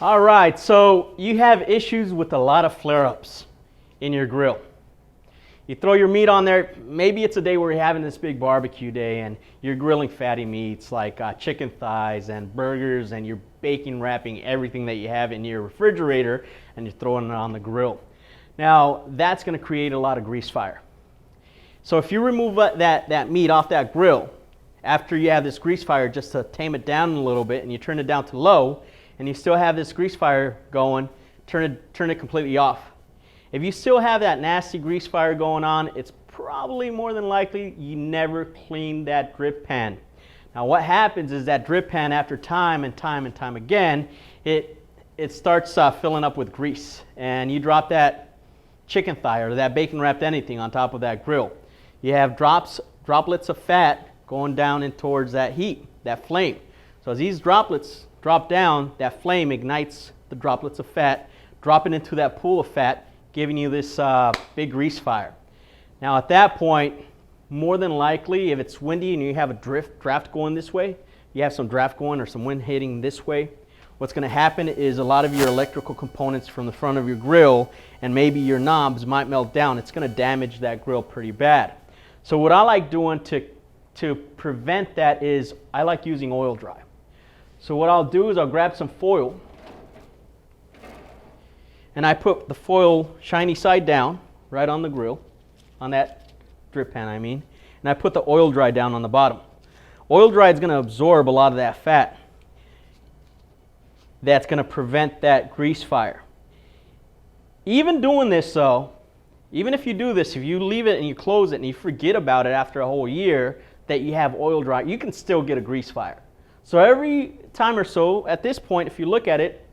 All right, so you have issues with a lot of flare-ups in your grill. You throw your meat on there, maybe it's a day where you're having this big barbecue day and you're grilling fatty meats like chicken thighs and burgers, and you're baking wrapping everything that you have in your refrigerator and you're throwing it on the grill. Now, that's gonna create a lot of grease fire. So if you remove that meat off that grill, after you have this grease fire, just to tame it down a little bit, and you turn it down to low, and you still have this grease fire going, turn it completely off. If you still have that nasty grease fire going on, it's probably more than likely you never cleaned that drip pan. Now what happens is that drip pan, after time and time and time again, it starts filling up with grease, and you drop that chicken thigh or that bacon wrapped anything on top of that grill. You have droplets of fat going down in towards that heat, that flame. So as these droplets drop down, that flame ignites the droplets of fat, dropping into that pool of fat, giving you this big grease fire. Now at that point, more than likely, if it's windy and you have a draft going this way, you have some draft going or some wind hitting this way, what's going to happen is a lot of your electrical components from the front of your grill and maybe your knobs might melt down. It's going to damage that grill pretty bad. So what I like doing to prevent that is I like using Oil-Dri. So what I'll do is I'll grab some foil, and I put the foil shiny side down right on the grill, on that drip pan I mean, and I put the Oil-Dri down on the bottom. Oil-Dri is going to absorb a lot of that fat. That's going to prevent that grease fire. Even doing this though, even if you do this, if you leave it and you close it and you forget about it after a whole year that you have Oil-Dri, you can still get a grease fire. So every time or so, at this point, if you look at it,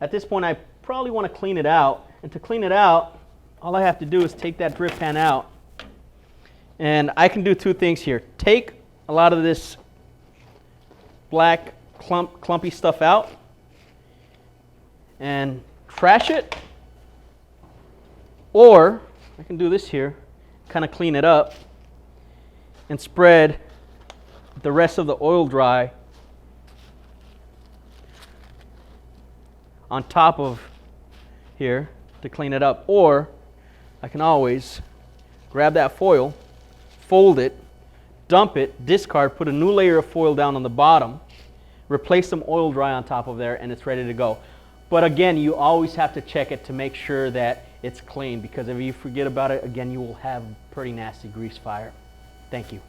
at this point I probably want to clean it out. And to clean it out, all I have to do is take that drip pan out. And I can do two things here. Take a lot of this black clumpy stuff out and trash it. Or I can do this here, kind of clean it up and spread the rest of the Oil-Dri on top of here to clean it up. Or I can always grab that foil, fold it, dump it, discard, put a new layer of foil down on the bottom, replace some Oil-Dri on top of there, and it's ready to go. But again, you always have to check it to make sure that it's clean, because if you forget about it, again, you will have pretty nasty grease fire. Thank you.